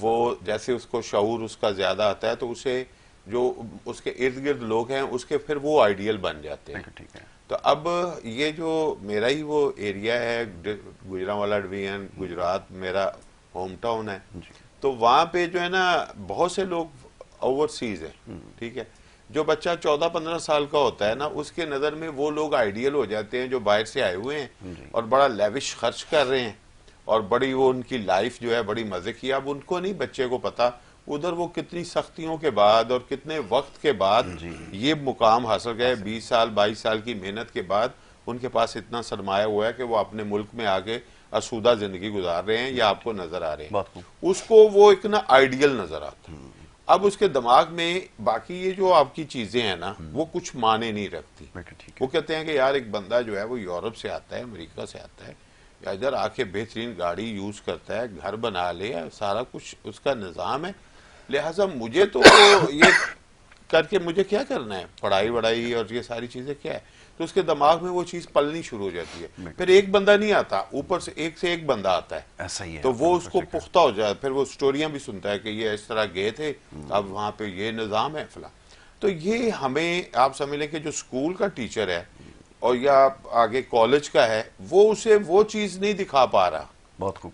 وہ جیسے اس کو شعور اس کا زیادہ آتا ہے تو اسے جو اس کے ارد گرد لوگ ہیں اس کے پھر وہ آئیڈیل بن جاتے ہیں. ٹھیک ہے. تو اب یہ جو میرا ہی وہ ایریا ہے گجرانوالا ڈویژن گجرات میرا ہوم ٹاؤن ہے, تو وہاں پہ جو ہے نا بہت سے لوگ اوورسیز ہیں, ٹھیک ہے, جو بچہ 14-15 سال کا ہوتا ہے نا اس کے نظر میں وہ لوگ آئیڈیل ہو جاتے ہیں جو باہر سے آئے ہوئے ہیں اور بڑا لیوش خرچ کر رہے ہیں اور بڑی وہ ان کی لائف جو ہے بڑی مزے کی. اب ان کو نہیں بچے کو پتا ادھر وہ کتنی سختیوں کے بعد اور کتنے وقت کے بعد یہ مقام حاصل گئے. 20 سال 22 سال کی محنت کے بعد ان کے پاس اتنا سرمایہ ہوا ہے کہ وہ اپنے ملک میں آگے آسودہ زندگی گزار رہے ہیں یا آپ کو نظر آ رہے ہیں. اس کو وہ ایک نا آئیڈیل نظر آتا ہے. اب اس کے دماغ میں باقی یہ جو آپ کی چیزیں ہیں نا وہ کچھ معنی نہیں رکھتی. وہ کہتے ہیں کہ یار ایک بندہ جو ہے وہ یورپ سے آتا ہے, امریکہ سے آتا ہے, یا ادھر آ کے بہترین گاڑی یوز کرتا ہے, گھر بنا لے, سارا کچھ اس کا نظام ہے, لہٰذا مجھے تو یہ کر کے مجھے کیا کرنا ہے, پڑھائی وڑائی اور یہ ساری چیزیں کیا ہے. تو اس کے دماغ میں وہ چیز پلنی شروع ہو جاتی ہے. پھر ایک بندہ نہیں آتا, اوپر سے ایک بندہ آتا ہے, ایسا ہی ہے, تو وہ اس کو پختہ ہو جائے. پھر وہ سٹوریاں بھی سنتا ہے کہ یہ اس طرح گئے تھے, اب وہاں پہ یہ نظام ہے فلاں. تو یہ ہمیں آپ سمجھ لیں کہ جو اسکول کا ٹیچر ہے اور یا آگے کالج کا ہے وہ اسے وہ چیز نہیں دکھا پا رہا. بہت خوب.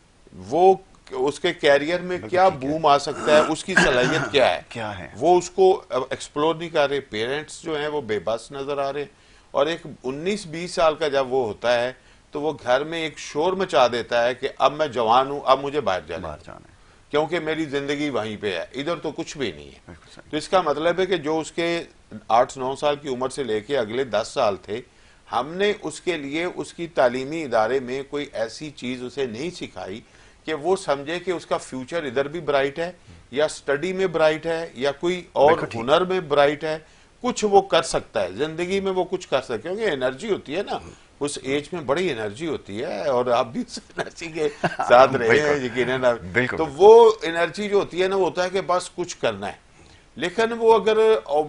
وہ اس کے کیریئر میں کیا بوم آ سکتا ہے, اس کی صلاحیت کیا ہے, وہ اس کو ایکسپلور نہیں کر رہے. پیرنٹس جو ہیں وہ بے بس نظر آ رہے ہیں. اور ایک 19-20 سال کا جب وہ ہوتا ہے تو وہ گھر میں ایک شور مچا دیتا ہے کہ اب میں جوان ہوں, اب مجھے باہر جانا ہے کیونکہ میری زندگی وہیں پہ ہے, ادھر تو کچھ بھی نہیں ہے. تو اس کا مطلب ہے کہ جو اس کے 8-9 سال کی عمر سے لے کے اگلے 10 سال تھے, ہم نے اس کے لیے اس کی تعلیمی ادارے میں کوئی ایسی چیز اسے نہیں سکھائی کہ وہ سمجھے کہ اس کا فیوچر ادھر بھی برائٹ ہے یا سٹڈی میں برائٹ ہے یا کوئی اور ہنر میں برائٹ ہے, کچھ وہ کر سکتا ہے زندگی میں, وہ کچھ کر سکتا ہے. کیونکہ انرجی ہوتی ہے نا اس ایج میں, بڑی انرجی ہوتی ہے اور آپ بھی اس انرجی کے ساتھ رہے ہیں یقیناً. تو وہ انرجی جو ہوتی ہے نا وہ ہوتا ہے کہ بس کچھ کرنا ہے, لیکن وہ اگر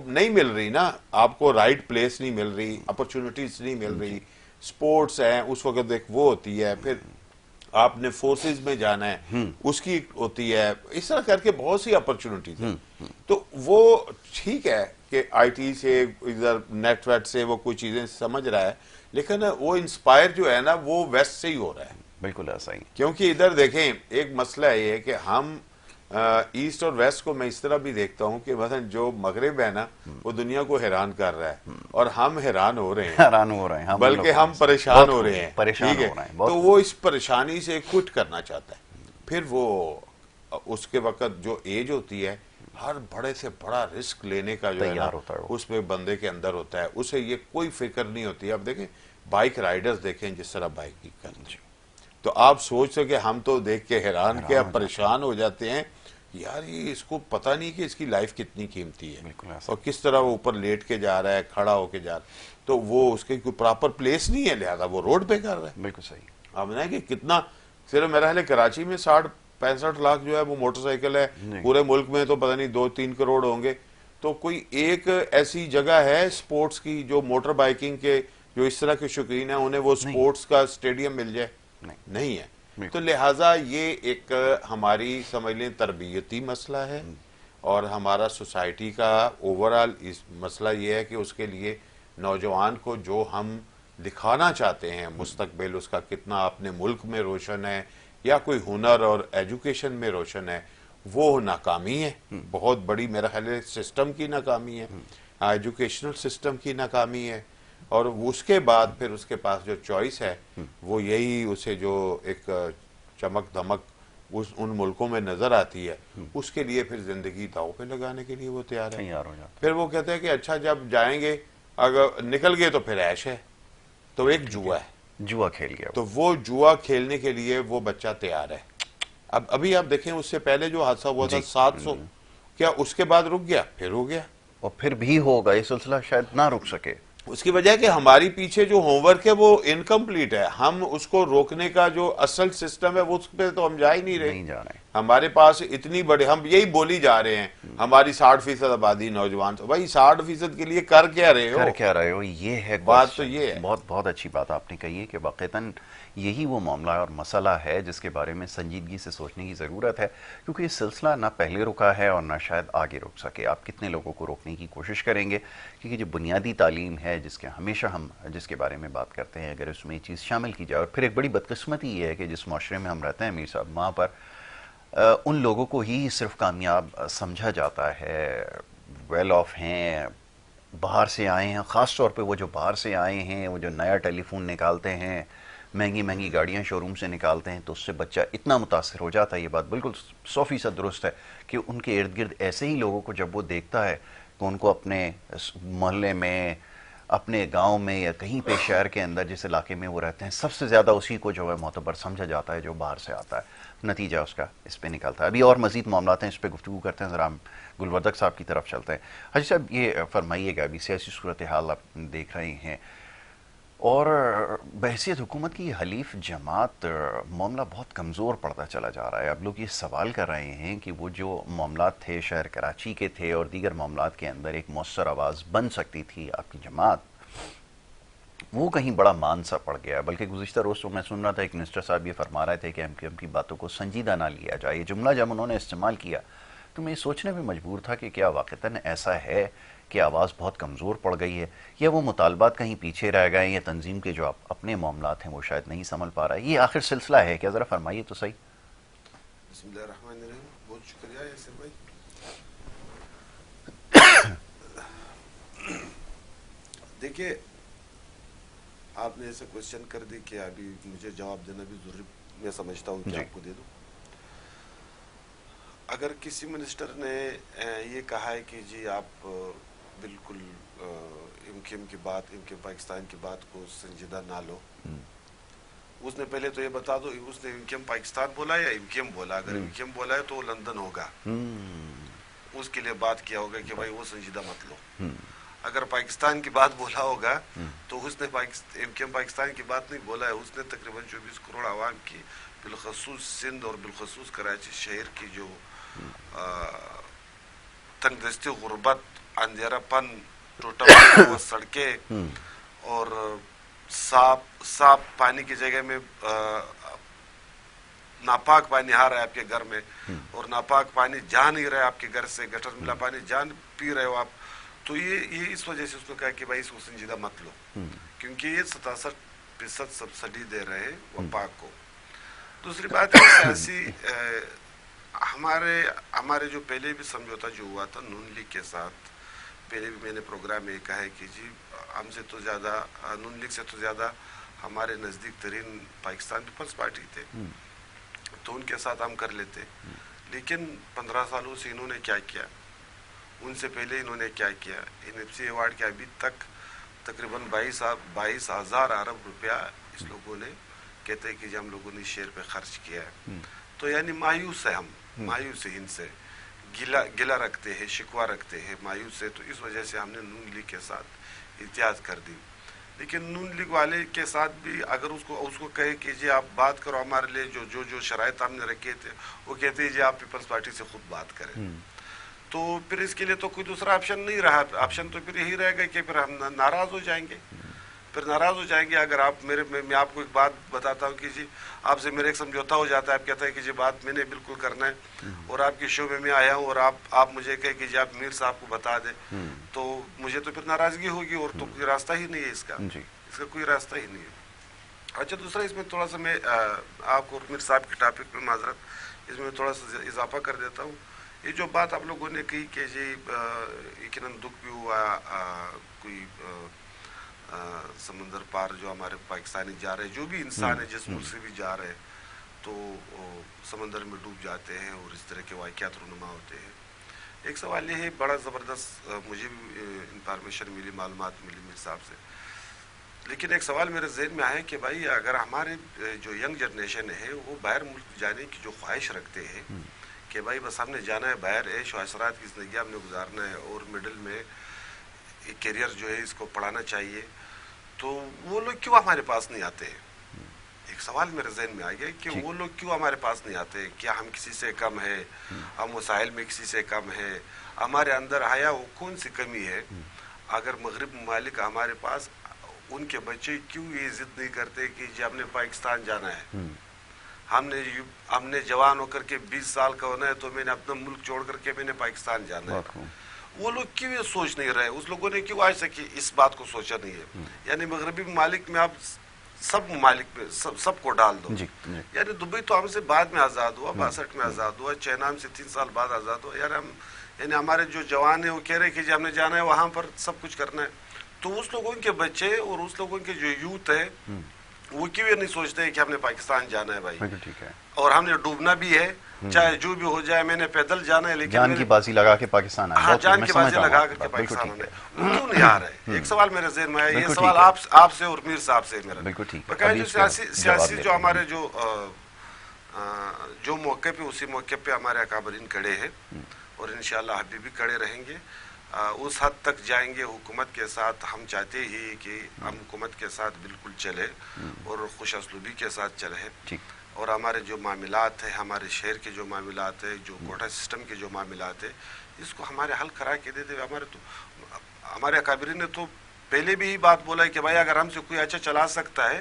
نہیں مل رہی نا آپ کو, رائٹ پلیس نہیں مل رہی, اپرچونٹیز نہیں مل رہی, سپورٹس ہیں اس وقت ایک وہ ہوتی ہے, پھر آپ نے فورسز میں جانا ہے اس کی ہوتی ہے, اس طرح کر کے بہت سی اپرچونٹیز ہیں. تو وہ ٹھیک ہے کہ آئی ٹی سے ادھر نیٹ ویٹ سے وہ کوئی چیزیں سمجھ رہا ہے, لیکن وہ انسپائر جو ہے نا وہ ویسٹ سے ہی ہو رہا ہے. بالکل ایسا ہی. کیونکہ ادھر دیکھیں ایک مسئلہ یہ ہے کہ ہم ایسٹ اور ویسٹ کو میں اس طرح بھی دیکھتا ہوں کہ مثلا جو مغرب ہے نا وہ دنیا کو حیران کر رہا ہے اور ہم حیران ہو رہے ہیں, بلکہ ہم پریشان ہو رہے ہیں. ٹھیک ہے, تو وہ اس پریشانی سے کوئٹ کرنا چاہتا ہے. پھر وہ اس کے وقت جو ایج ہوتی ہے ہر بڑے سے بڑا رسک لینے کا جو ہے نا اس میں بندے کے اندر ہوتا ہے, اسے یہ کوئی فکر نہیں ہوتی. اب دیکھیں بائک رائڈرز دیکھیں جس طرح بائک کریں, تو آپ سوچ سکے ہم تو دیکھ کے حیران کے پریشان ہو جاتے ہیں, یار یہ اس کو پتہ نہیں کہ اس کی لائف کتنی قیمتی ہے اور کس طرح وہ اوپر لیٹ کے جا رہا ہے, کھڑا ہو کے جا رہا ہے, تو وہ اس کی کوئی پراپر پلیس نہیں ہے, لہذا وہ روڈ پہ کر رہا ہے. بالکل صحیح. اب نا کہ کتنا, صرف میرا خیال ہے کراچی میں 60-65 لاکھ جو ہے وہ موٹر سائیکل ہے, پورے ملک میں تو پتہ نہیں 2-3 کروڑ ہوں گے. تو کوئی ایک ایسی جگہ ہے سپورٹس کی جو موٹر بائکنگ کے جو اس طرح کے شوقین ہیں انہیں وہ سپورٹس کا اسٹیڈیم مل جائے, نہیں ہے. تو لہٰذا یہ ایک ہماری سمجھ لیں تربیتی مسئلہ ہے اور ہمارا سوسائٹی کا اوورآل مسئلہ یہ ہے کہ اس کے لیے نوجوان کو جو ہم دکھانا چاہتے ہیں مستقبل اس کا کتنا اپنے ملک میں روشن ہے یا کوئی ہنر اور ایجوکیشن میں روشن ہے, وہ ناکامی ہے بہت بڑی. میرا خیال ہے سسٹم کی ناکامی ہے, ایجوکیشنل سسٹم کی ناکامی ہے, اور اس کے بعد پھر اس کے پاس جو چوائس ہے وہ یہی اسے جو ایک چمک دھمک ان ملکوں میں نظر آتی ہے اس کے لیے پھر زندگی داؤ پہ لگانے کے لیے وہ تیار ہے. پھر وہ کہتے ہیں کہ اچھا جب جائیں گے اگر نکل گئے تو پھر عیش ہے, تو ایک جوا ہے, جوا کھیل گیا, تو وہ جوا کھیلنے کے لیے وہ بچہ تیار ہے. اب ابھی آپ دیکھیں اس سے پہلے جو حادثہ ہوا تھا 700, کیا اس کے بعد رک گیا؟ پھر ہو گیا, اور پھر بھی ہوگا, یہ سلسلہ شاید نہ رک سکے. اس کی وجہ کہ ہماری پیچھے جو ہوم ورک ہے وہ انکمپلیٹ ہے, ہم اس کو روکنے کا جو اصل سسٹم ہے وہ اس پہ تو ہم جا ہی نہیں رہے. ہمارے پاس اتنی بڑے، ہم یہی بولی جا رہے ہیں ہماری 60% آبادی نوجوان، بھائی 60% کے لیے کر کیا رہے کر ہو؟ کیا رہے ہو، یہ ہے بات تو کوشچن. یہ ہے. بہت بہت اچھی بات آپ نے کہی ہے کہ واقعتاً یہی وہ معاملہ اور مسئلہ ہے جس کے بارے میں سنجیدگی سے سوچنے کی ضرورت ہے، کیونکہ یہ سلسلہ نہ پہلے رکا ہے اور نہ شاید آگے رک سکے. آپ کتنے لوگوں کو روکنے کی کوشش کریں گے؟ کیونکہ جو بنیادی تعلیم ہے جس کے ہمیشہ ہم جس کے بارے میں بات کرتے ہیں، اگر اس میں یہ چیز شامل کی جائے. اور پھر ایک بڑی بدقسمتی یہ ہے کہ جس معاشرے میں ہم رہتے ہیں امیر صاحب، وہاں پر ان لوگوں کو ہی صرف کامیاب سمجھا جاتا ہے، ویل آف ہیں، باہر سے آئے ہیں. خاص طور پہ وہ جو باہر سے آئے ہیں، وہ جو نیا ٹیلی فون نکالتے ہیں، مہنگی مہنگی گاڑیاں شو روم سے نکالتے ہیں، تو اس سے بچہ اتنا متاثر ہو جاتا ہے. یہ بات بالکل 100% درست ہے کہ ان کے ارد گرد ایسے ہی لوگوں کو جب وہ دیکھتا ہے کہ ان کو اپنے محلے میں، اپنے گاؤں میں یا کہیں پہ شہر کے اندر جس علاقے میں وہ رہتے ہیں، سب سے زیادہ اسی کو جو ہے معتبر سمجھا جاتا ہے جو باہر سے آتا ہے. نتیجہ اس کا اس پہ نکلتا ہے. ابھی اور مزید معاملات ہیں، اس پہ گفتگو کرتے ہیں. ذرا ہم گلوردک صاحب کی طرف چلتے ہیں. حاجی صاحب یہ فرمائیے گا، ابھی سیاسی صورتحال آپ دیکھ رہے ہیں اور بحیثیت حکومت کی حلیف جماعت معاملہ بہت کمزور پڑتا چلا جا رہا ہے. اب لوگ یہ سوال کر رہے ہیں کہ وہ جو معاملات تھے شہر کراچی کے تھے اور دیگر معاملات کے اندر ایک مؤثر آواز بن سکتی تھی آپ کی جماعت، وہ کہیں بڑا مان سا پڑ گیا. بلکہ گزشتہ روز تو میں سن رہا تھا ایک منسٹر صاحب یہ فرما رہے تھے کہ ایم کیو ایم کی باتوں کو سنجیدہ نہ لیا جائے. یہ جملہ جب انہوں نے استعمال کیا تو میں یہ سوچنے پہ مجبور تھا کہ کیا واقعتاً ایسا ہے کہ آواز بہت کمزور پڑ گئی ہے، یا وہ مطالبات کہیں پیچھے رہ گئے، یا تنظیم کے جو اپنے معاملات ہیں وہ شاید نہیں سنبھل پا رہا ہے. یہ آخر سلسلہ ہے کیا؟ ذرا فرمائیے تو صحیح. بسم اللہ الرحمن الرحیم. بہت شکریہ یاسر بھائی. دیکھیے، آپ نے ایسے کوشچن کر دی کہ ابھی مجھے جواب دینا بھی ضروری میں سمجھتا ہوں کہ جی. آپ کو دے دوں. اگر کسی منسٹر نے یہ کہا ہے کہ جی آپ بالکل ایم کیو ایم کی بات، ایم کیو ایم پاکستان کی بات کو سنجیدہ نہ لو، اس نے پہلے تو یہ بتا دو اس نے ایم کیو ایم پاکستان بولا یا ایم کیو ایم بولا. اگر ایم کیو ایم بولا ہے تو وہ لندن ہوگا، اس کے لیے بات کیا ہوگا کہ بھائی وہ سنجیدہ مت لو. اگر پاکستان کی بات بولا ہوگا تو اس نے ایم کیو ایم پاکستان کی بات نہیں بولا ہے. اس نے تقریباً 24 کروڑ عوام کی، بالخصوص سندھ اور بالخصوص کراچی شہر کی جو تنگ دستی، غربت، اندھیرا پن، ٹوٹا پھوٹا سڑکیں اور صاف پانی کی جگہ میں ناپاک پانی آ رہا ہے آپ کے گھر میں، اور ناپاک پانی جا نہیں رہا ہے آپ کے گھر سے، گٹر ملا پانی جان پی رہے ہو آپ. تو یہ اس وجہ سے اس کو کہا کہ بھائی اس کو سنجیدہ مت لو، کیونکہ یہ 67% سبسڈی دے رہے ہیں وفاق کو. دوسری بات ہے سیاسی، ہمارے جو پہلے بھی سمجھوتا جو ہوا تھا نون لیگ کے ساتھ، پہلے بھی میں نے پروگرام میں کہا ہے کہ جی ہم سے تو زیادہ، نون لیگ سے تو زیادہ ہمارے نزدیک ترین پاکستان پیپلز پارٹی تھے، تو ان کے ساتھ ہم کر لیتے. لیکن 15 سالوں سے انہوں نے کیا کیا، ان سے پہلے انہوں نے کیا کیا. این ایف سی ایوارڈ کے ابھی تک تقریباً 22,000 ارب روپیہ اس لوگوں نے کہتے ہیں کہ جی ہم لوگوں نے شہر پہ خرچ کیا ہے. تو یعنی مایوس ہے، ہم مایوس ہیں ان سے، گلہ رکھتے ہیں، شکوہ رکھتے ہیں، مایوس ہے. تو اس وجہ سے ہم نے نون لیگ کے ساتھ اتحاد کر دی. لیکن نون لیگ والے کے ساتھ بھی اگر اس کو کہے کہ جی آپ بات کرو ہمارے لیے، جو شرائط ہم نے رکھے تھے، وہ کہتے ہیں جی آپ پیپلز پارٹی سے خود بات کریں. تو پھر اس کے لیے تو کوئی دوسرا آپشن نہیں رہا. آپشن تو پھر یہی رہے گا کہ پھر ہم ناراض ہو جائیں گے. اگر آپ میں آپ کو ایک بات بتاتا ہوں کہ جی آپ سے میرا ایک سمجھوتا ہو جاتا ہے، آپ کہتا ہے کہ جی بات میں نے بالکل کرنا ہے، اور آپ کے شعبے میں آیا ہوں اور آپ مجھے کہے کہ جی آپ میر صاحب کو بتا دیں، تو مجھے تو پھر ناراضگی ہوگی، اور تو کوئی راستہ ہی نہیں ہے اس کا کوئی راستہ ہی نہیں ہے. اچھا، دوسرا اس میں تھوڑا سا میں آپ کو میر صاحب کے ٹاپک میں معذرت، اس میں تھوڑا سا اضافہ کر دیتا ہوں. یہ جو بات آپ لوگوں نے کہی کہ جی یقیناً دکھ بھی ہوا، کوئی سمندر پار جو ہمارے پاکستانی جا رہے، جو بھی انسان ہے جس ملک سے بھی جا رہے، تو سمندر میں ڈوب جاتے ہیں اور اس طرح کے واقعات رونما ہوتے ہیں. ایک سوال یہ ہے، بڑا زبردست مجھے بھی انفارمیشن ملی، معلومات ملی میر صاحب سے، لیکن ایک سوال میرے ذہن میں آیا کہ بھائی اگر ہمارے جو ینگ جنریشن ہے وہ باہر ملک جانے کی جو خواہش رکھتے ہیں کہ بھائی بس ہم نے جانا ہے باہر، عیش و عشرات کی زندگی ہم نے گزارنا ہے، اور مڈل میں ایک کیریئر جو ہے اس کو پڑھانا چاہیے، تو وہ لوگ کیوں ہمارے پاس نہیں آتے ہیں؟ ایک سوال میرے ذہن میں آ گیا کہ وہ لوگ کیوں ہمارے پاس نہیں آتے؟ کیا ہم کسی سے کم ہے؟ ہم وسائل میں کسی سے کم ہے؟ ہمارے اندر حیا وہ کون سی کمی ہے؟ اگر مغرب ممالک ہمارے پاس، ان کے بچے کیوں یہ ضد نہیں کرتے کہ جی ہم نے پاکستان جانا ہے؟ ہم نے جوان ہو کر کے 20 سال کا ہونا ہے تو میں نے اپنا ملک چھوڑ کر کے میں نے پاکستان جانا ہے. وہ لوگ کیوں یہ سوچ نہیں رہے؟ اس لوگوں نے کیوں آج تک اس بات کو سوچا نہیں ہے؟ یعنی مغربی ممالک میں آپ سب ممالک میں سب کو ڈال دو. یعنی دبئی تو ہم سے بعد میں آزاد ہوا، 62 میں آزاد ہوا. چائنا ہم سے 3 سال بعد آزاد ہوا. یار یعنی ہمارے جو جوان ہیں وہ کہہ رہے کہ جی ہم نے جانا ہے وہاں پر سب کچھ کرنا ہے. تو اس لوگوں کے بچے اور اس لوگوں کے جو یوتھ ہے وہ کیوں یہ نہیں سوچتے کہ ہم نے پاکستان جانا ہے بھائی، اور ہم نے ڈوبنا بھی ہے، چاہے جو بھی ہو جائے، میں نے پیدل جانا ہے، لیکن جان کی بازی لگا کے پاکستان آئے. ہاں، جان کی بازی لگا کر کے پاکستان آنے. وہ کیوں نہیں آ رہے؟ ایک سوال میرے ذہن میں آیا. یہ سوال آپ سے اور میر صاحب سے میرا. بالکل ٹھیک ہے. جو سیاسی جو ہمارے جو موقع پہ، اسی موقع پہ ہمارے اکابرین کھڑے ہیں اور انشاءاللہ ابھی بھی کھڑے رہیں گے. اس حد تک جائیں گے حکومت کے ساتھ. ہم چاہتے ہی کہ ہم حکومت کے ساتھ بالکل چلے اور خوش اسلوبی کے ساتھ چلے. اور ہمارے جو معاملات ہیں، ہمارے شہر کے جو معاملات ہیں، جو کوٹا سسٹم کے جو معاملات ہیں، اس کو ہمارے حل کرا کے دے دے. ہمارے اکابرین نے تو پہلے بھی ہی بات بولا ہے کہ بھائی اگر ہم سے کوئی اچھا چلا سکتا ہے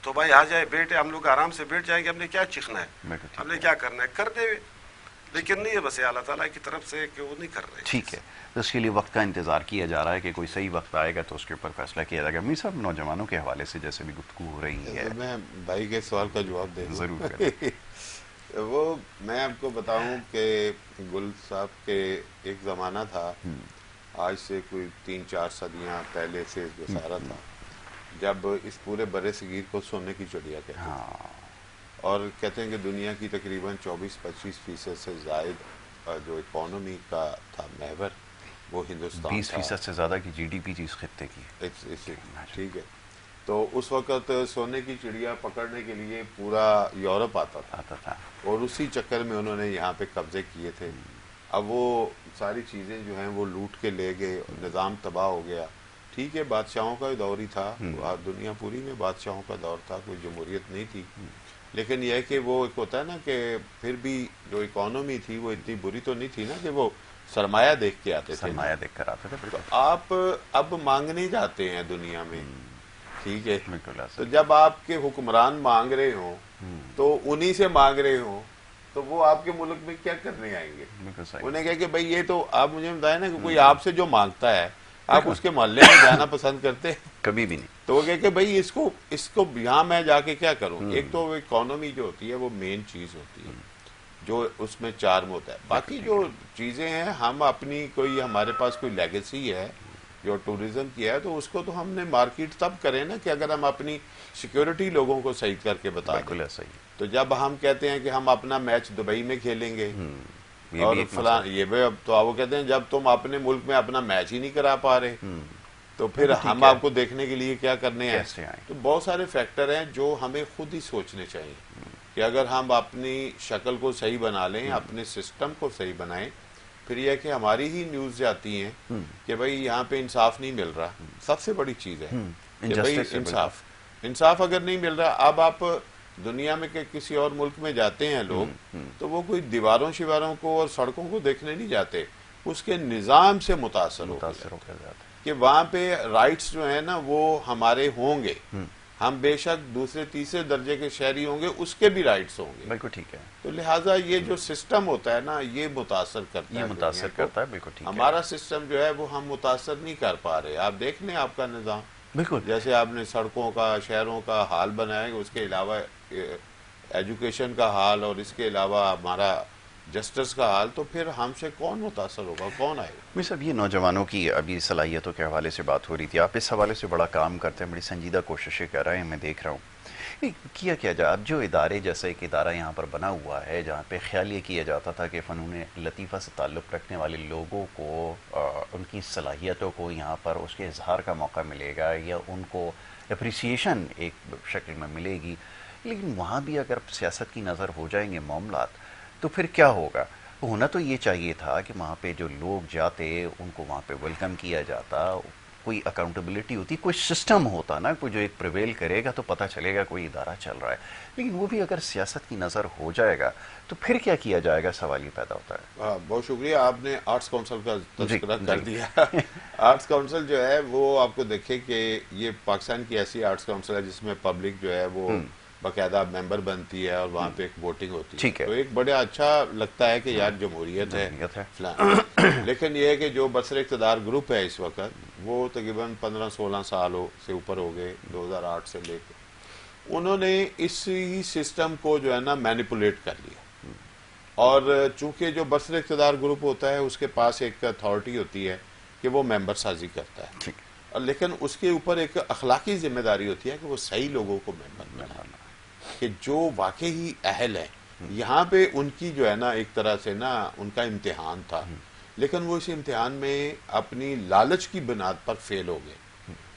تو بھائی آ جائے، بیٹھے، ہم لوگ آرام سے بیٹھ جائیں گے. ہم نے کیا چیخنا ہے، ہم نے کیا کرنا ہے، کر دے. لیکن نہیں ہے، بس اللہ تعالیٰ کی طرف سے کہ وہ نہیں کر رہے. ٹھیک ہے، تو اس کے لیے وقت کا انتظار کیا جا رہا ہے کہ کوئی صحیح وقت آئے گا تو اس کے اوپر فیصلہ کیا جائے گا. میر صاحب، نوجوانوں کے حوالے سے جیسے بھی گفتگو ہو رہی ہے، میں بھائی کے سوال کا جواب دے دوں. ضرور کریں. وہ میں آپ کو بتاؤں کہ گل صاحب کے ایک زمانہ تھا، آج سے کوئی 3-4 صدیاں پہلے سے گزارا تھا، جب اس پورے برِ صغیر کو سونے کی چڑیا کہتے ہیں. اور کہتے ہیں کہ دنیا کی تقریباً 24-25% سے زائد جو اکانومی کا تھا محور، وہ ہندوستان 20% سے زیادہ کی جی ڈی پی اس خطے کی. ٹھیک ہے. تو اس وقت سونے کی چڑیا پکڑنے کے لیے پورا یورپ آتا تھا اور اسی چکر میں انہوں نے یہاں پہ قبضے کیے تھے. اب وہ ساری چیزیں جو ہیں وہ لوٹ کے لے گئے، نظام تباہ ہو گیا. ٹھیک ہے، بادشاہوں کا دور ہی تھا، دنیا پوری میں بادشاہوں کا دور تھا، کوئی جمہوریت نہیں تھی. لیکن یہ کہ وہ ایک ہوتا ہے نا کہ پھر بھی جو اکانومی تھی وہ اتنی بری تو نہیں تھی نا کہ وہ سرمایہ دیکھ کے آتے تھے. سرمایہ دیکھ کر آتے تھے. تو آپ اب مانگنے جاتے ہیں دنیا میں، ٹھیک ہے، تو جب آپ کے حکمران مانگ رہے ہوں تو انہی سے مانگ رہے ہوں تو وہ آپ کے ملک میں کیا کرنے آئیں گے؟ انہیں کہا کہ بھئی یہ تو آپ مجھے بتائیں نا کہ کوئی آپ سے جو مانگتا ہے آپ اس کے محلے میں جانا پسند کرتے ہیں؟ کبھی بھی نہیں. تو وہ کہے کہ بھئی اس کو یہاں میں جا کے کیا کروں؟ ایک تو اکانومی جو ہوتی ہے وہ مین چیز ہوتی ہے جو اس میں چارم ہوتا ہے. باقی جو چیزیں ہیں، ہم اپنی کوئی ہمارے پاس کوئی لیگیسی ہے جو ٹورزم کی ہے، تو اس کو تو ہم نے مارکیٹ تب کریں نا کہ اگر ہم اپنی سیکیورٹی لوگوں کو صحیح کر کے بتا دیں. تو جب ہم کہتے ہیں کہ ہم اپنا میچ دبئی میں کھیلیں گے اور فلاں، یہ بھی اب تو وہ کہتے ہیں جب تم اپنے ملک میں اپنا میچ ہی نہیں کرا پا رہے تو پھر ہم آپ کو دیکھنے کے لیے کیا کرنے ہیں. تو بہت سارے فیکٹر ہیں جو ہمیں خود ہی سوچنے چاہیے کہ اگر ہم اپنی شکل کو صحیح بنا لیں، اپنے سسٹم کو صحیح بنائیں، پھر یہ کہ ہماری ہی نیوز جاتی ہیں کہ بھئی یہاں پہ انصاف نہیں مل رہا. سب سے بڑی چیز ہے کہ بھئی انصاف اگر نہیں مل رہا. اب آپ دنیا میں کہ کسی اور ملک میں جاتے ہیں لوگ تو وہ کوئی دیواروں شیواروں کو اور سڑکوں کو دیکھنے نہیں جاتے، اس کے نظام سے متاثر ہو جاتے کہ وہاں پہ رائٹس جو ہیں نا وہ ہمارے ہوں گے. ہم بے شک دوسرے تیسرے درجے کے شہری ہوں گے، اس کے بھی رائٹس ہوں گے. بالکل ٹھیک ہے. تو لہٰذا یہ جو سسٹم ہوتا ہے نا یہ متاثر کرتا ہے. بالکل ٹھیک ہے. ہمارا سسٹم جو ہے وہ ہم متاثر نہیں کر پا رہے. آپ دیکھ لیں آپ کا نظام، بالکل جیسے آپ نے سڑکوں کا، شہروں کا حال بنایا، اس کے علاوہ ایجوکیشن کا حال اور اس کے علاوہ ہمارا جسٹس کا حال، تو پھر ہم سے کون متاثر ہوگا، کون آئے گا؟ میر صاحب، یہ نوجوانوں کی ابھی صلاحیتوں کے حوالے سے بات ہو رہی تھی، آپ اس حوالے سے بڑا کام کرتے ہیں، بڑی سنجیدہ کوششیں کر رہے ہیں، میں دیکھ رہا ہوں. کیا جائے؟ اب جو ادارے جیسے ایک ادارہ یہاں پر بنا ہوا ہے جہاں پہ خیال یہ کیا جاتا تھا کہ فنون لطیفہ سے تعلق رکھنے والے لوگوں کو ان کی صلاحیتوں کو یہاں پر اس کے اظہار کا موقع ملے گا یا ان کو اپریسیشن ایک شکل میں ملے گی، لیکن وہاں بھی اگر سیاست کی نظر ہو جائیں گے معاملات تو پھر کیا ہوگا؟ ہونا تو یہ چاہیے تھا کہ وہاں پہ جو لوگ جاتے ان کو وہاں پہ ویلکم کیا جاتا، کوئی اکاؤنٹیبلٹی ہوتی, کوئی سسٹم ہوتا نا, کوئی جو ایک پریویل کرے گا تو پتہ چلے گا کوئی ادارہ چل رہا ہے. لیکن وہ بھی اگر سیاست کی نظر ہو جائے گا تو پھر کیا کیا جائے گا, سوال یہ پیدا ہوتا ہے. بہت شکریہ, آپ نے آرٹس کونسل کا تذکرہ کر دیا. آرٹس کونسل جو ہے وہ آپ کو دیکھیں کہ یہ پاکستان کی ایسی آرٹس کونسل ہے جس میں پبلک جو ہے وہ باقاعدہ ممبر بنتی ہے اور وہاں پہ ایک ووٹنگ ہوتی ہے. تو ایک بڑا اچھا لگتا ہے کہ یار جمہوریت ہے فلان. لیکن یہ ہے کہ جو برسر اقتدار گروپ ہے اس وقت وہ تقریباً 15-16 سالوں سے اوپر ہو گئے, 2008 سے لے کے انہوں نے اسی سسٹم کو جو ہے نا مینیپولیٹ کر لیا. اور چونکہ جو برسر اقتدار گروپ ہوتا ہے اس کے پاس ایک اتھارٹی ہوتی ہے کہ وہ ممبر سازی کرتا ہے, لیکن اس کے اوپر ایک اخلاقی ذمہ داری ہوتی ہے کہ وہ صحیح لوگوں کو ممبر بنائے کہ جو واقعی اہل ہیں. یہاں پہ ان کی جو ہے نا ایک طرح سے نا ان کا امتحان تھا, لیکن وہ اس امتحان میں اپنی لالچ کی بنیاد پر فیل ہو گئے.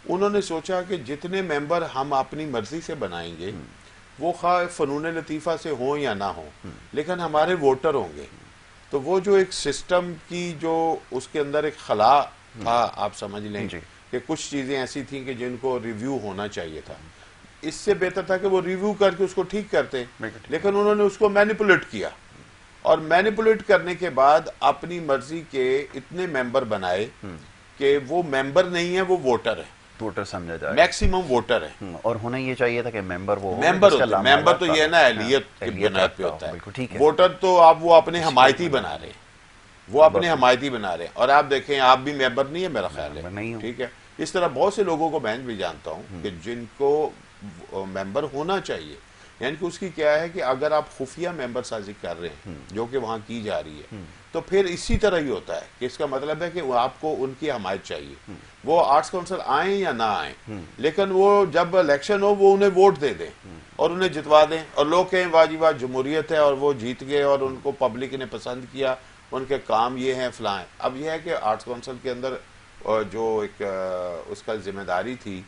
انہوں نے سوچا کہ جتنے ممبر ہم اپنی مرضی سے بنائیں گے وہ خواہ فنون لطیفہ سے ہوں یا نہ ہوں لیکن ہمارے ووٹر ہوں گے. تو وہ جو ایک سسٹم کی جو اس کے اندر ایک خلا تھا, آپ سمجھ لیں کہ کچھ چیزیں ایسی تھیں کہ جن کو ریویو ہونا چاہیے تھا. اس سے بہتر تھا کہ وہ ریویو کر کے اس کو ٹھیک کرتے, لیکن انہوں نے اس کو مینیپولیٹ کیا, اور مینیپولیٹ کرنے کے بعد اپنی مرضی کے اتنے ممبر بنائے کہ وہ ممبر نہیں ہے, وہ ووٹر ہے, ووٹر سمجھا جائے, میکسیمم ووٹر ہے. اور ہونا یہ چاہیے تھا کہ ممبر وہ ممبر تو یہ نا اہلیت کی بنیاد پہ ہوتا ہے. ووٹر تو آپ وہ اپنے حمایتی بنا رہے, وہ اپنے حمایتی بنا رہے. اور آپ دیکھیں آپ بھی ممبر نہیں ہے میرا خیال ہے, ٹھیک ہے. اس طرح بہت سے لوگوں کو میں بھی جانتا ہوں کہ جن کو ممبر ہونا چاہیے, یعنی کہ اس کی کیا ہے کہ اگر آپ خفیہ ممبر سازی کر رہے ہیں جو کہ وہاں کی جا رہی ہے تو پھر اسی طرح ہی ہوتا ہے کہ اس کا مطلب ہے کہ آپ کو ان کی حمایت چاہیے, وہ آرٹس کونسل آئیں یا نہ آئیں, لیکن وہ جب الیکشن ہو وہ انہیں ووٹ دے دیں اور انہیں جتوا دیں اور لوگ کہیں واہ جی واہ جمہوریت ہے اور وہ جیت گئے اور ان کو پبلک نے پسند کیا, ان کے کام یہ ہیں فلاں. اب یہ ہے کہ آرٹس کونسل کے اندر جو ایک اس کا ذمہ داری تھی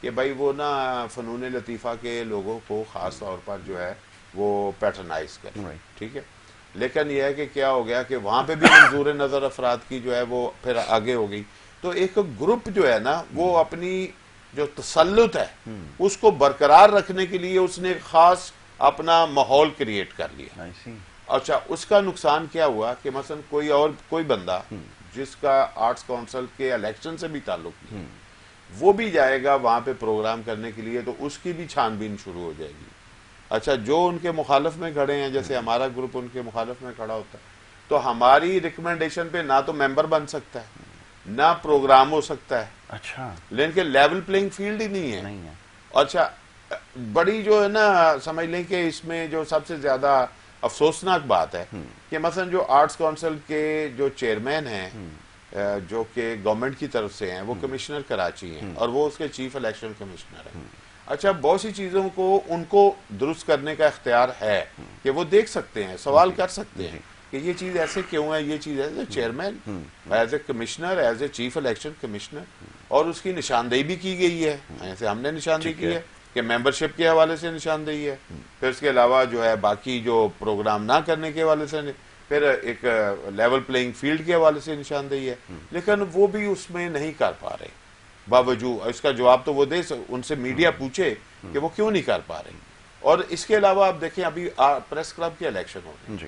کہ بھائی وہ نا فنون لطیفہ کے لوگوں کو خاص طور پر جو ہے وہ پیٹرنائز کرے, ٹھیک ہے. لیکن یہ ہے کہ کیا ہو گیا کہ وہاں پہ بھی منظور نظر افراد کی جو ہے وہ پھر آگے ہو گئی. تو ایک گروپ جو ہے نا وہ اپنی جو تسلط ہے اس کو برقرار رکھنے کے لیے اس نے خاص اپنا ماحول کریٹ کر لیا. اچھا, اس کا نقصان کیا ہوا کہ مثلا کوئی بندہ جس کا آرٹس کونسل کے الیکشن سے بھی تعلق نہیں وہ بھی جائے گا وہاں پہ پروگرام کرنے کے لیے تو اس کی بھی چھان بین شروع ہو جائے گی. اچھا, جو ان کے مخالف میں کھڑے ہیں جیسے ہمارا گروپ ان کے مخالف میں کھڑا ہوتا ہے تو ہماری ریکمنڈیشن پہ نہ تو ممبر بن سکتا ہے نہ پروگرام ہو سکتا ہے. اچھا, لیکن کہ لیول پلینگ فیلڈ ہی نہیں ہے. اچھا, بڑی جو ہے نا سمجھ لیں کہ اس میں جو سب سے زیادہ افسوسناک بات ہے کہ مثلا جو آرٹس کونسل کے جو چیئرمین ہیں جو کہ گورنمنٹ کی طرف سے ہیں وہ کمشنر کراچی ہیں اور وہ اس کے چیف الیکشن کمشنر ہیں. اچھا, بہت سی چیزوں کو ان کو درست کرنے کا اختیار ہے کہ وہ دیکھ سکتے ہیں, سوال کر سکتے ہیں کہ یہ چیز ایسے کیوں ہے, یہ چیز as a chairman, as a commissioner, as a chief election commissioner, اور اس کی نشاندہی بھی کی گئی ہے. ایسے ہم نے نشاندہی کی ہے کہ ممبرشپ کے حوالے سے نشاندہی ہے, پھر اس کے علاوہ جو ہے باقی جو پروگرام نہ کرنے کے حوالے سے, پھر ایک لیول پلینگ فیلڈ کے حوالے سے نشاندہی ہے. لیکن وہ بھی اس میں نہیں کر پا رہے, باوجود اس کا جواب تو وہ دے ان سے میڈیا پوچھے کہ وہ کیوں نہیں کر پا رہے. اور اس کے علاوہ آپ دیکھیں ابھی پریس کلب کے الیکشن ہو رہے ہیں,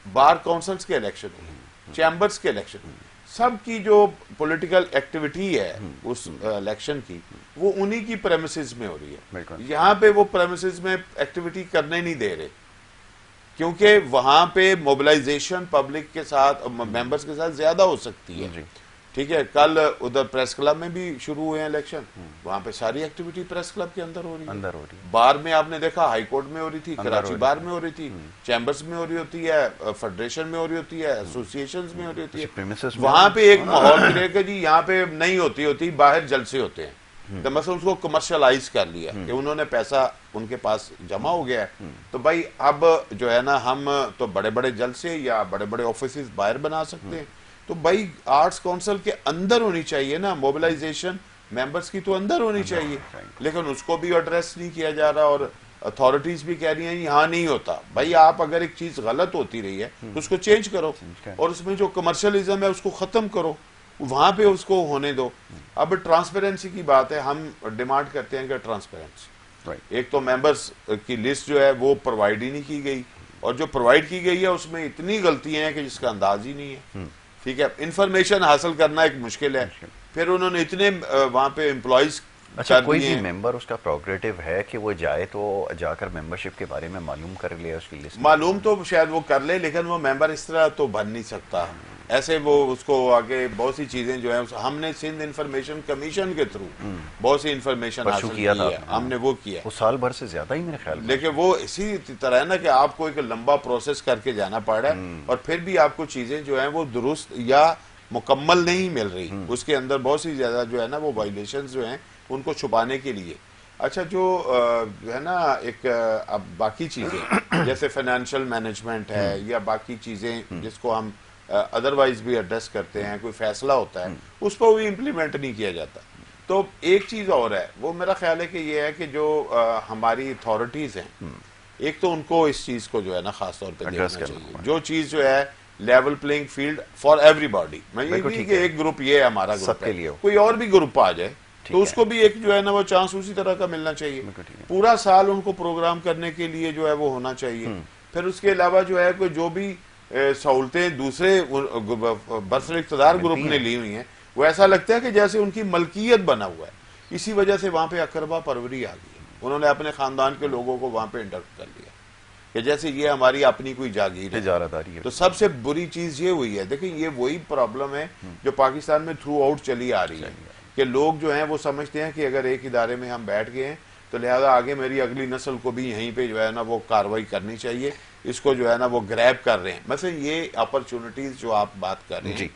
بار کونسلز کے الیکشن ہو رہے ہیں, چیمبرز کے الیکشن, سب کی جو پولیٹیکل ایکٹیویٹی ہے اس الیکشن کی وہ انہی کی پریمیسز میں ہو رہی ہے. یہاں پہ وہ پریمیسز میں ایکٹیویٹی کرنے نہیں دے رہے کیونکہ وہاں پہ موبلائزیشن پبلک کے ساتھ ممبرز کے ساتھ زیادہ ہو سکتی ہے. ٹھیک ہے, کل ادھر پریس کلب میں بھی شروع ہوئے ہیں الیکشن, وہاں پہ ساری ایکٹیویٹی پریس کلب کے اندر ہو رہی ہے. بار میں آپ نے دیکھا ہائی کورٹ میں ہو رہی تھی, کراچی بار میں ہو رہی تھی, چیمبرز میں ہو رہی ہوتی ہے, فیڈریشن میں ہو رہی ہوتی ہے, ایسوسیشنز میں ہو رہی ہوتی ہے. وہاں پہ ایک ماحول کریٹ کہ جی یہاں پہ نہیں ہوتی باہر جلسے ہوتے ہیں. تو مثلا اس کو کمرشلائز کر لیا کہ انہوں نے پیسہ ان کے پاس جمع ہو گیا ہے تو بھائی اب جو ہے نا ہم تو بڑے بڑے جلسے یا بڑے بڑے آفیسز باہر بنا سکتے ہیں. تو بھائی آرٹس کونسل کے اندر ہونی چاہیے نا موبلائزیشن, ممبرز کی تو اندر ہونی چاہیے, لیکن اس کو بھی ایڈریس نہیں کیا جا رہا اور اتھارٹیز بھی کہہ رہی ہیں یہاں نہیں ہوتا. بھائی آپ اگر ایک چیز غلط ہوتی رہی ہے تو اس کو چینج کرو اور اس میں جو کمرشلزم ہے اس کو ختم کرو, وہاں پہ اس کو ہونے دو. اب ٹرانسپیرنسی کی بات ہے, ہم ڈیمانڈ کرتے ہیں کہ ٹرانسپیرنسی, ایک تو ممبرس کی لسٹ جو ہے وہ پرووائڈ ہی نہیں کی گئی, اور جو پرووائڈ کی گئی ہے اس میں اتنی غلطیاں ہیں کہ جس کا انداز ہی نہیں ہے. ٹھیک ہے, انفارمیشن حاصل کرنا ایک مشکل ہے, پھر انہوں نے اتنے وہاں پہ امپلائیز. اچھا, کوئی بھی ممبر اس کا پروگریٹو ہے کہ وہ جائے تو جا کر ممبرشپ کے بارے میں معلوم کر لے, اس کی لسٹ معلوم تو شاید وہ کر لے, لیکن وہ ممبر اس طرح تو بن نہیں سکتا ایسے. وہ اس کو آگے بہت سی چیزیں جو ہیں ہم نے سندھ انفارمیشن کمیشن کے تھرو بہت سی انفارمیشن حاصل کی ہے, ہم نے وہ کیا, وہ سال بھر سے زیادہ ہی میرے خیال میں. لیکن وہ اسی طرح ہے نا کہ آپ کو ایک لمبا پروسیس کر کے جانا پڑ رہا ہے, اور پھر بھی آپ کو چیزیں جو ہیں وہ درست یا مکمل نہیں مل رہی. اس کے اندر بہت سی زیادہ جو ہے نا وہ وائلیشنز جو ہیں ان کو چھپانے کے لیے. اچھا, جو ہے نا ایک اب باقی چیزیں جیسے فائنینشیل مینجمنٹ ہے یا باقی چیزیں جس کو ہم ادروائز بھی ایڈریس کرتے ہیں, کوئی فیصلہ ہوتا ہے اس پر بھی امپلیمنٹ نہیں کیا جاتا. تو ایک چیز اور ہے, وہ میرا خیال ہے کہ یہ ہے کہ جو ہماری اتھارٹیز ہیں, ایک تو ان کو اس چیز کو جو ہے نا خاص طور پہ دیکھنا چاہیے. جو چیز جو ہے level playing field for every body, میں یہ نہیں کہ ایک گروپ یہ ہے ہمارا گروپ ہے, کوئی اور بھی گروپ آ جائے تو اس کو بھی ایک جو ہے نا وہ چانس اسی طرح کا ملنا چاہیے. پورا سال ان کو پروگرام کرنے کے لیے جو ہے وہ ہونا چاہیے. پھر اس کے علاوہ جو ہے کوئی جو بھی سہولتیں دوسرے برسر اقتدار گروپ نے لی ہوئی ہیں, وہ ایسا لگتا ہے کہ جیسے ان کی ملکیت بنا ہوا ہے. اسی وجہ سے وہاں پہ اقربا پروری آ گئی, انہوں نے اپنے خاندان کے لوگوں کو وہاں پہ انڈکٹ کر لیا کہ جیسے یہ ہماری اپنی کوئی جاگیر ہے. تو سب سے بری چیز یہ ہوئی ہے. دیکھیں, یہ وہی پرابلم ہے جو پاکستان میں تھرو آؤٹ چلی آ رہی ہے کہ لوگ جو ہیں وہ سمجھتے ہیں کہ اگر ایک ادارے میں ہم بیٹھ گئے ہیں تو لہذا آگے میری اگلی نسل کو بھی یہیں پہ جو ہے نا وہ کاروائی کرنی چاہیے, اس کو جو ہے نا وہ گریب کر رہے ہیں. مثلا یہ اپرچونٹیز جو آپ بات کر رہے ہیں,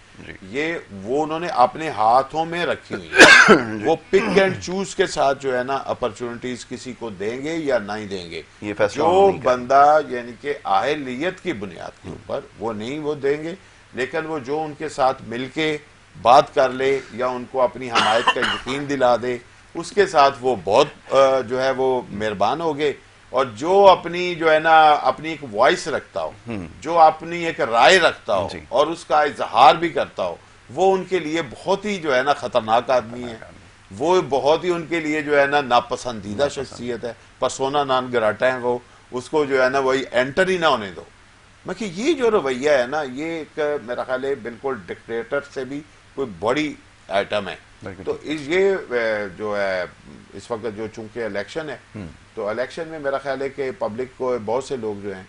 یہ وہ انہوں نے اپنے ہاتھوں میں رکھی ہوئی ہیں. وہ پک اینڈ چوز کے ساتھ جو ہے نا اپرچونٹیز کسی کو دیں گے یا نہیں دیں گے. جو بندہ یعنی کہ اہلیت کی بنیاد کے اوپر وہ نہیں وہ دیں گے, لیکن وہ جو ان کے ساتھ مل کے بات کر لے یا ان کو اپنی حمایت کا یقین دلا دے, اس کے ساتھ وہ بہت جو ہے وہ مہربان ہو گئے. اور جو اپنی جو ہے نا اپنی ایک وائس رکھتا ہو, جو اپنی ایک رائے رکھتا ہو اور اس کا اظہار بھی کرتا ہو, وہ ان کے لیے بہت ہی جو ہے نا خطرناک آدمی ہے. وہ بہت ہی ان کے لیے جو ہے نا ناپسندیدہ شخصیت ہے, پرسونا نان گراٹا ہے. وہ اس کو جو ہے نا وہی انٹر ہی نہ ہونے دو. میں کہ یہ جو رویہ ہے نا, یہ ایک میرا خیال ہے بالکل ڈکٹیٹر سے بھی کوئی بڑی آئٹم ہے. تو یہ جو ہے اس وقت جو چونکہ الیکشن ہے, تو الیکشن میں میرا خیال ہے کہ پبلک کو بہت سے لوگ جو ہیں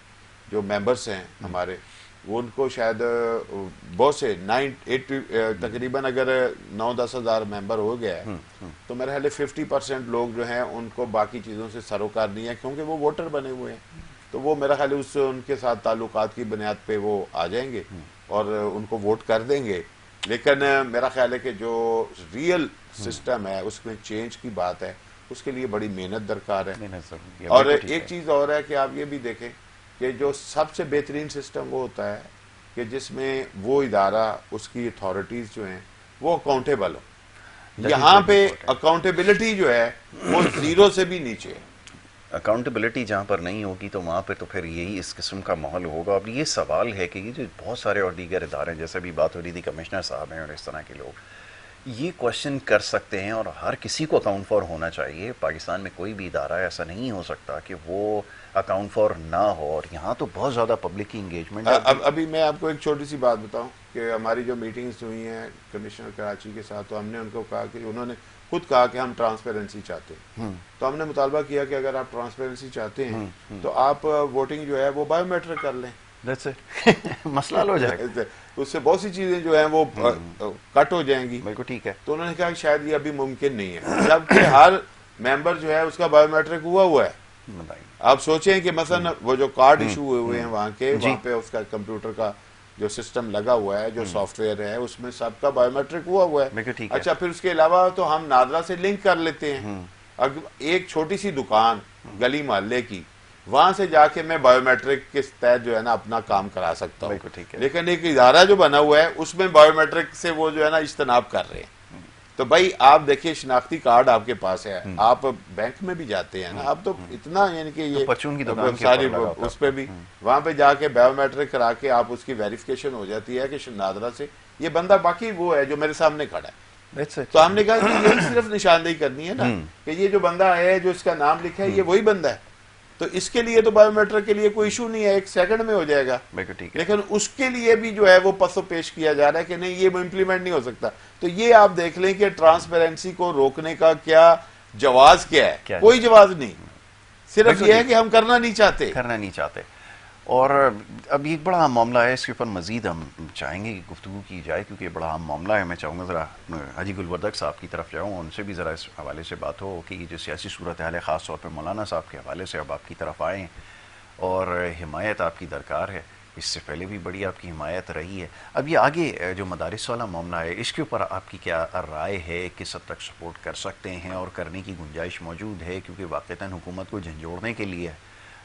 جو ممبرس ہیں ہمارے, وہ ان کو شاید بہت سے تقریباً اگر 9-10 ہزار ممبر ہو گیا ہے تو میرا خیال ہے 50% لوگ جو ہیں ان کو باقی چیزوں سے سروکار نہیں ہے, کیونکہ وہ ووٹر بنے ہوئے ہیں. تو وہ میرا خیال ہے ان کے ساتھ تعلقات کی بنیاد پہ وہ آ جائیں گے اور ان کو ووٹ کر دیں گے. لیکن میرا خیال ہے کہ جو ریئل سسٹم ہے اس میں چینج کی بات ہے, اس کے لیے بڑی محنت درکار ہے. اور ایک چیز اور ہے کہ آپ یہ بھی دیکھیں کہ جو سب سے بہترین سسٹم وہ ہوتا ہے کہ جس میں وہ ادارہ, اس کی اتھارٹیز جو ہیں وہ اکاؤنٹیبل ہو. یہاں پہ اکاؤنٹیبلٹی جو ہے وہ زیرو سے بھی نیچے ہے. اکاؤنٹیبلٹی جہاں پر نہیں ہوگی تو وہاں پہ تو پھر یہی اس قسم کا ماحول ہوگا. اب یہ سوال ہے کہ یہ جو بہت سارے اور دیگر ادارے, جیسے بھی بات ہو رہی تھی کمشنر صاحب ہیں اور اس طرح کے لوگ, یہ کوشچن کر سکتے ہیں اور ہر کسی کو اکاؤنٹ فار ہونا چاہیے. پاکستان میں کوئی بھی ادارہ ایسا نہیں ہو سکتا کہ وہ اکاؤنٹ فار نہ ہو, اور یہاں تو بہت زیادہ پبلک کی انگیجمنٹ ہے. ابھی میں آپ کو ایک چھوٹی سی بات بتاؤں کہ ہماری جو میٹنگز ہوئی ہیں کمشنر کراچی کے ساتھ, تو ہم نے ان کو کہا کہ انہوں نے خود کہا کہ ہم ٹرانسپیرنسی چاہتے ہیں. تو ہم نے مطالبہ کیا کہ اگر آپ ٹرانسپیرنسی چاہتے ہیں تو آپ ووٹنگ جو ہے وہ بایو میٹرک کر لیں, مسئلہ حل ہو جائے گا. اس سے بہت سی چیزیں جو ہیں وہ کٹ ہو جائیں گی. بالکل ٹھیک ہے. تو انہوں نے کہا کہ شاید یہ ابھی ممکن نہیں ہے, جبکہ ہر ممبر جو ہے اس کا بایو میٹرک ہوا ہے. آپ سوچیں کہ مثلا وہ جو کارڈ ایشو ہوئے ہیں وہاں کے, وہاں پہ اس کا کمپیوٹر کا جو سسٹم لگا ہوا ہے, جو سافٹ ویئر ہے, اس میں سب کا بایو میٹرک ہوا ہے. اچھا, پھر اس کے علاوہ تو ہم نادرا سے لنک کر لیتے ہیں. ایک چھوٹی سی دکان گلی محلے کی, وہاں سے جا کے میں بایو میٹرک کے تحت جو ہے نا اپنا کام کرا سکتا ہوں. لیکن ایک ادارہ جو بنا ہوا ہے اس میں بایو میٹرک سے وہ جو ہے نا اجتناب کر رہے ہیں. تو بھائی آپ دیکھیے, شناختی کارڈ آپ کے پاس ہے, آپ بینک میں بھی جاتے ہیں نا, اب تو اتنا یعنی کہ یہ ساری اس پہ بھی وہاں پہ جا کے بایو میٹرک کرا کے آپ اس کی ویریفیکیشن ہو جاتی ہے کہ نادرا سے یہ بندہ باقی وہ ہے جو میرے سامنے کھڑا ہے. تو ہم نے کہا کہ یہی صرف نشاندہی کرنی ہے نا کہ یہ جو بندہ آیا ہے جو اس کا نام لکھا ہے یہ وہی بندہ ہے، تو اس کے لیے تو بایو میٹرک کے لیے کوئی ایشو نہیں ہے، 1 سیکنڈ میں ہو جائے گا، لیکن اس کے لیے بھی جو ہے وہ پس و پیش کیا جا رہا ہے کہ نہیں یہ امپلیمنٹ نہیں ہو سکتا. تو یہ آپ دیکھ لیں کہ ٹرانسپیرنسی کو روکنے کا کیا جواز کیا ہے، کوئی جواز نہیں، صرف یہ ہے کہ ہم کرنا نہیں چاہتے. اور اب یہ ایک بڑا عام معاملہ ہے، اس کے اوپر مزید ہم چاہیں گے کہ گفتگو کی جائے کیونکہ یہ بڑا عام معاملہ ہے. میں چاہوں گا ذرا حاجی گلبردک صاحب کی طرف جاؤں، ان سے بھی ذرا اس حوالے سے بات ہو کہ یہ جو سیاسی صورتحال ہے خاص طور پہ مولانا صاحب کے حوالے سے اب آپ کی طرف آئیں اور حمایت آپ کی درکار ہے. اس سے پہلے بھی بڑی آپ کی حمایت رہی ہے. اب یہ آگے جو مدارس والا معاملہ ہے اس کے اوپر آپ کی کیا رائے ہے، کس حد تک سپورٹ کر سکتے ہیں اور کرنے کی گنجائش موجود ہے؟ کیونکہ واقعتاً حکومت کو جھنجھوڑنے کے لیے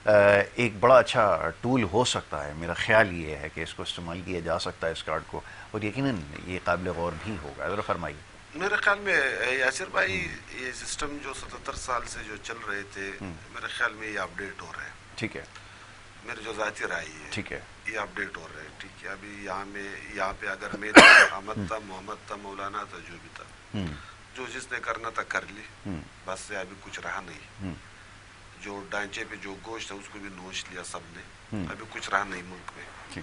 ایک بڑا اچھا ٹول ہو سکتا ہے. میرا خیال یہ ہے کہ اس کو استعمال کیا جا سکتا ہے اس کارڈ کو، اور یقیناً یہ قابل غور بھی ہوگا. ذرا فرمائیے. میرے خیال میں یاسر بھائی یہ سسٹم جو 77 سال سے جو چل رہے تھے میرے خیال میں یہ اپڈیٹ ہو رہے ہیں. ٹھیک ہے، میری جو ذاتی رائے ہے ٹھیک ہے، یہ اپڈیٹ ہو رہے ہیں. ٹھیک ہے، ابھی یہاں پہ اگر میرا احمد تھا، محمد تھا، مولانا تھا، جو بھی تھا، جو جس نے کرنا تھا کر لی، بس سے ابھی کچھ رہا نہیں. جو ڈانچے پہ جو گوشت ہے اس کو بھی نوچ لیا سب نے، ابھی کچھ رہا نہیں ملک میں.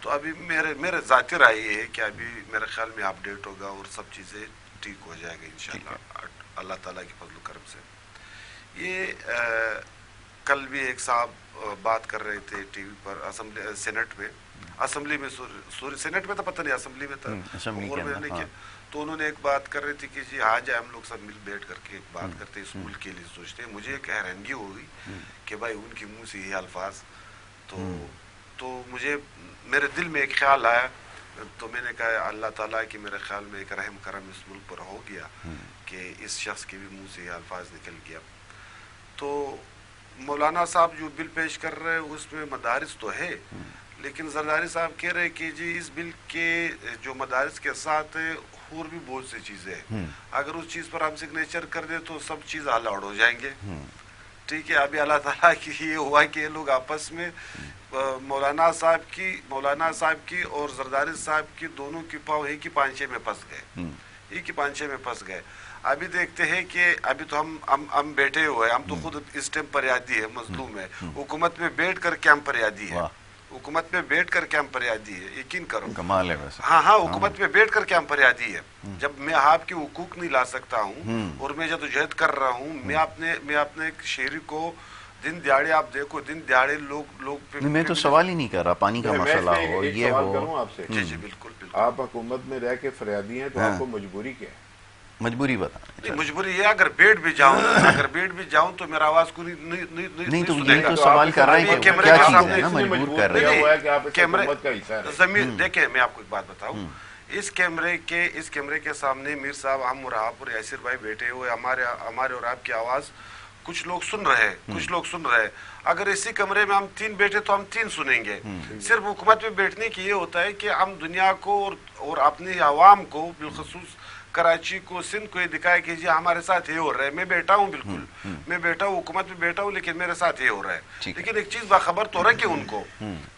تو ابھی میرے ذاتی رائے یہ ہے کہ ابھی میرے خیال میں اپڈیٹ ہوگا اور سب چیزیں ٹھیک ہو جائے گا انشاءاللہ اللہ تعالیٰ کے فضل و کرم سے. یہ کل بھی ایک صاحب بات کر رہے تھے ٹی وی پر اسمبلی میں سینٹ میں تھا، پتہ نہیں اسمبلی میں تھا، تو انہوں نے ایک بات کر رہی تھی کہ جی آج ہم لوگ سب مل بیٹھ کر کے ایک بات کرتے ہیں، اس ملک کے لیے سوچتے ہیں. مجھے ایک حیرانگی ہوئی کہ بھائی ان کی منہ سے یہ الفاظ، تو مجھے میرے دل میں ایک خیال آیا، تو میں نے کہا اللہ تعالیٰ کی میرے خیال میں ایک رحم کرم اس ملک پر ہو گیا کہ اس شخص کے بھی منہ سے یہ الفاظ نکل گیا. تو مولانا صاحب جو بل پیش کر رہے ہیں اس میں مدارس تو ہے، لیکن زرداری صاحب کہہ رہے کہ جی اس بل کے جو مدارس کے ساتھ اور بھی بہت سی چیزیں ہیں، اگر اس چیز پر ہم سگنیچر کر دیں تو سب چیز الاؤڈ ہو جائیں گے. ٹھیک ہے، ابھی اللہ تعالیٰ کی یہ ہوا کہ یہ لوگ آپس میں مولانا صاحب کی اور زرداری صاحب کی دونوں کی پاؤں ایک ہی پانچے میں پھنس گئے. ابھی دیکھتے ہیں کہ ابھی تو ہم بیٹھے ہوئے ہیں، ہم تو خود اس ٹائم فریادی ہے، مظلوم ہے. حکومت میں بیٹھ کر کے ہم فریادی ہے، یقین کرو. کمال ہے ویسے. ہاں حکومت میں بیٹھ کر کے ہم فریادی ہے. جب میں آپ کے حقوق نہیں لا سکتا ہوں اور میں جدوجہد کر رہا ہوں، میں اپنے ایک شہری کو دن دیہڑے، آپ دیکھو دن دیہڑے لوگ میں تو سوال ہی نہیں کر رہا پانی کا مسئلہ ہو یہ ہو. آپ سے جی بالکل. آپ حکومت میں رہ کے فریادی ہیں تو آپ کو مجبوری کیا ہے؟ مجبوری بتا. مجبوری یہ اگر بیٹھ بھی جاؤں تو میرا آواز کو نہیں تو یہ تو سوال کر رہے ہیں کہ کیا چیز ہے نا مجبور کر رہے ہیں. زمین دیکھیں میں آپ کو ایک بات بتاؤں، اس کیمرے کے سامنے میر صاحب، ہم اور آپ اور یاسر بھائی بیٹھے ہوئے، ہمارے اور آپ کی آواز کچھ لوگ سن رہے ہیں. اگر اسی کمرے میں ہم 3 بیٹھے تو ہم 3 سنیں گے. صرف حکومت میں بیٹھنے کی یہ ہوتا ہے کہ ہم دنیا کو اور اپنی عوام کو، بالخصوص کراچی کو، سندھ کو یہ دکھائے کہ جی ہمارے ساتھ یہ ہو رہا ہے. میں بیٹھا ہوں، بالکل میں بیٹھا ہوں، حکومت میں بیٹھا ہوں، لیکن میرے ساتھ یہ ہو رہا ہے. لیکن ایک چیز باخبر تو رکھے ان کو.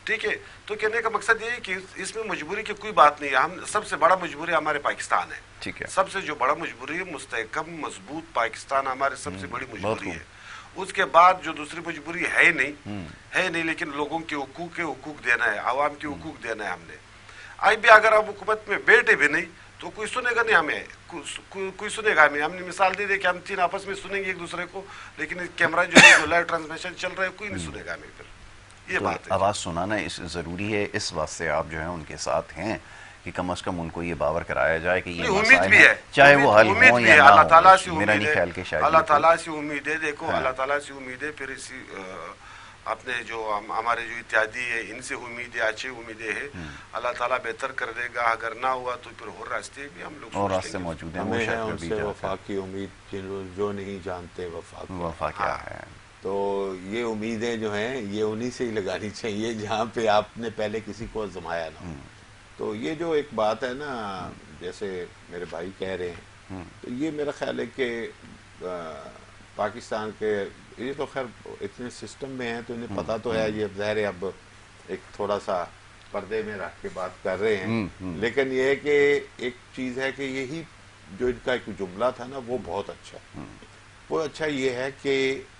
ٹھیک ہے، تو کہنے کا مقصد یہ ہے کہ اس میں مجبوری کی کوئی بات نہیں ہے. ہم سب سے بڑا مجبوری ہمارے پاکستان ہے. سب سے جو بڑا مجبوری ہے، مستحکم مضبوط پاکستان ہمارے سب سے بڑی مجبوری ہے. اس کے بعد جو دوسری مجبوری ہے نہیں، لیکن لوگوں کے حقوق دینا ہے، عوام کے حقوق دینا ہے. ہم نے آج بھی اگر ہم حکومت میں بیٹھے بھی نہیں تو کوئی سنے گا نہیں ہمیں، کوئی سنے گا ہمیں. ہم نے مثال دے کہ ہم 3 آپس میں سنیں گے ایک دوسرے کو، لیکن کیمرہ جو لائیو ٹرانسمیشن چل رہا ہے کوئی نہیں سنے گا ہمیں. پھر یہ بات ہے، آواز سنانا ضروری ہے. اس واسطے آپ جو ہیں ان کے ساتھ ہیں کہ کم از کم ان کو یہ باور کرایا جائے کہ یہ امید بھی ہے، چاہے وہ حل ہو یا نہ اللہ تعالیٰ ہو. سے میرا امید نہیں ہے، خیال کہ شاید اللہ تعالیٰ سے امید ہے. دیکھو اللہ تعالیٰ سے امید ہے، پھر اسی اپنے جو ہمارے جو اتحادی ہے ان سے امید ہے، اچھی امیدیں ہیں. اللہ تعالیٰ بہتر کر دے گا. اگر نہ ہوا تو پھر اور راستے بھی ہم لوگ اور راستے موجود ہیں. ہمیں ہے ان سے وفا کی امید، جو نہیں جانتے وفا کیا ہے. تو یہ امیدیں جو ہیں یہ انہی سے ہی لگانی چاہیے جہاں پہ آپ نے پہلے کسی کو آزمایا نہ ہو. تو یہ جو ایک بات ہے نا، جیسے میرے بھائی کہہ رہے ہیں، تو یہ میرا خیال ہے کہ پاکستان کے یہ تو خیر اتنے سسٹم میں ہیں تو انہیں پتہ تو ہے. یہ ظاہر ہے اب ایک تھوڑا سا پردے میں رکھ کے بات کر رہے ہیں، لیکن یہ ہے کہ ایک چیز ہے کہ یہی جو ان کا ایک جملہ تھا نا وہ بہت اچھا ہے. وہ اچھا یہ ہے کہ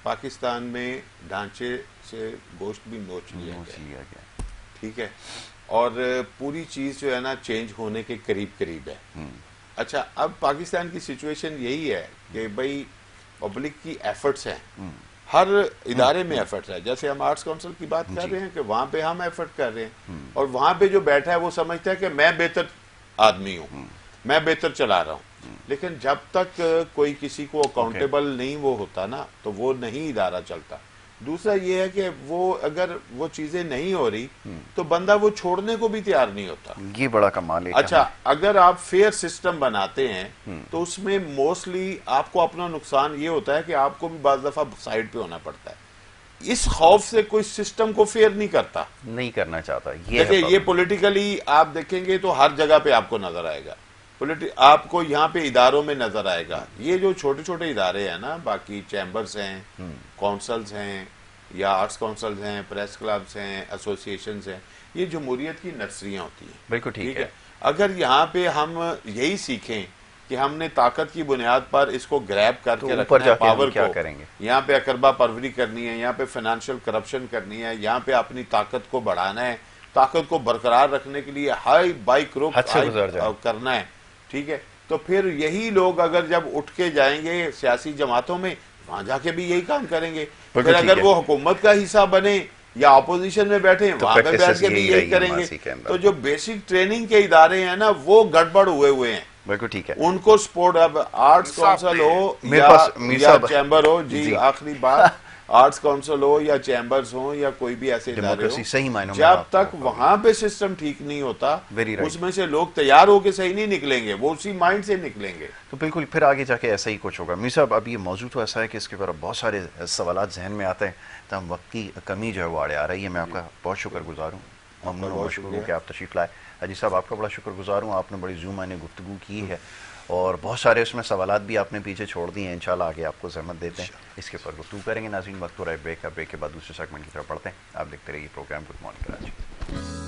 پاکستان میں ڈھانچے سے گوشت بھی نوچ لیا گیا, ٹھیک ہے, اور پوری چیز جو ہے نا چینج ہونے کے قریب قریب ہے. اچھا, اب پاکستان کی سچویشن یہی ہے کہ بھئی پبلک کی ایفرٹس ہیں, ہر ادارے میں ایفرٹس ہے. جیسے ہم آرٹس کونسل کی بات کر رہے ہیں کہ وہاں پہ ہم ایفرٹ کر رہے ہیں, اور وہاں پہ جو بیٹھا ہے وہ سمجھتا ہے کہ میں بہتر آدمی ہوں, میں بہتر چلا رہا ہوں. لیکن جب تک کوئی کسی کو اکاؤنٹیبل نہیں وہ ہوتا نا تو وہ نہیں ادارہ چلتا. دوسرا یہ ہے کہ وہ اگر وہ چیزیں نہیں ہو رہی تو بندہ وہ چھوڑنے کو بھی تیار نہیں ہوتا. یہ بڑا کمال ہے. اچھا, اگر آپ فیئر سسٹم بناتے ہیں تو اس میں موسٹلی آپ کو اپنا نقصان یہ ہوتا ہے کہ آپ کو بھی بعض دفعہ سائڈ پہ ہونا پڑتا ہے. اس خوف سے کوئی سسٹم کو فیئر نہیں کرتا, نہیں کرنا چاہتا. دیکھیں یہ پولیٹیکلی آپ دیکھیں گے تو ہر جگہ پہ آپ کو نظر آئے گا, آپ کو یہاں پہ اداروں میں نظر آئے گا. یہ جو چھوٹے چھوٹے ادارے ہیں نا, باقی چیمبرز ہیں, کونسلز ہیں, یا آرٹس کونسلز ہیں, پریس کلبز ہیں, ایسوسیشنز ہیں, یہ جمہوریت کی نرسریاں ہوتی ہیں. بالکل ٹھیک ہے. اگر یہاں پہ ہم یہی سیکھیں کہ ہم نے طاقت کی بنیاد پر اس کو گریب کر کے رکھنا ہے, پاور کو یہاں پہ اقربا پروری کرنی ہے, یہاں پہ فائنینشیل کرپشن کرنی ہے, یہاں پہ اپنی طاقت کو بڑھانا ہے, طاقت کو برقرار رکھنے کے لیے ہائی بائک روک کرنا ہے, ٹھیک ہے, تو پھر یہی لوگ اگر جب اٹھ کے جائیں گے سیاسی جماعتوں میں وہاں جا کے بھی یہی کام کریں گے. پھر اگر وہ حکومت کا حصہ بنے یا اپوزیشن میں بیٹھے وہاں پہ بیٹھ کے بھی یہی کریں گے. تو جو بیسک ٹریننگ کے ادارے ہیں نا وہ گڑبڑ ہوئے ہیں. بالکل ٹھیک ہے. ان کو سپورٹ, اب آرٹس کونسل ہو یا چیمبر ہو, جی آخری بات, آرٹس کونسل ہو یا چیمبرز ہوں یا کوئی بھی ایسے ادارے ہوں, جب تک وہاں پہ سسٹم ٹھیک نہیں ہوتا اس میں سے لوگ تیار ہو کے صحیح نہیں نکلیں گے, وہ اسی مائنڈ سے نکلیں گے. تو بالکل پھر آگے جا کے ایسا ہی کچھ ہوگا. میر صاحب, اب یہ موضوع تو ایسا ہے کہ اس کے اوپر بہت سارے سوالات ذہن میں آتے ہیں, تو ہم وقت کی کمی جو ہے وہ آڑے آ رہی ہے. میں آپ کا بہت شکر گزار ہوں, ممنون ہوں, مشکور ہوں کہ آپ تشریف لائے. حاجی صاحب آپ کا بڑا شکر گزار ہوں, آپ نے بڑی ذو معنی گفتگو کی ہے اور بہت سارے اس میں سوالات بھی آپ نے پیچھے چھوڑ دیے ہیں. انشاءاللہ آگے آپ کو زحمت دیتے ہیں, اس کے اوپر گفتگو کریں گے. ناظرین وقت ہو رہا ہے بریک کا, بریک کے بعد دوسرے سیگمنٹ کی طرف بڑھتے ہیں. آپ دیکھتے رہیے پروگرام گڈ مارننگ کراچی.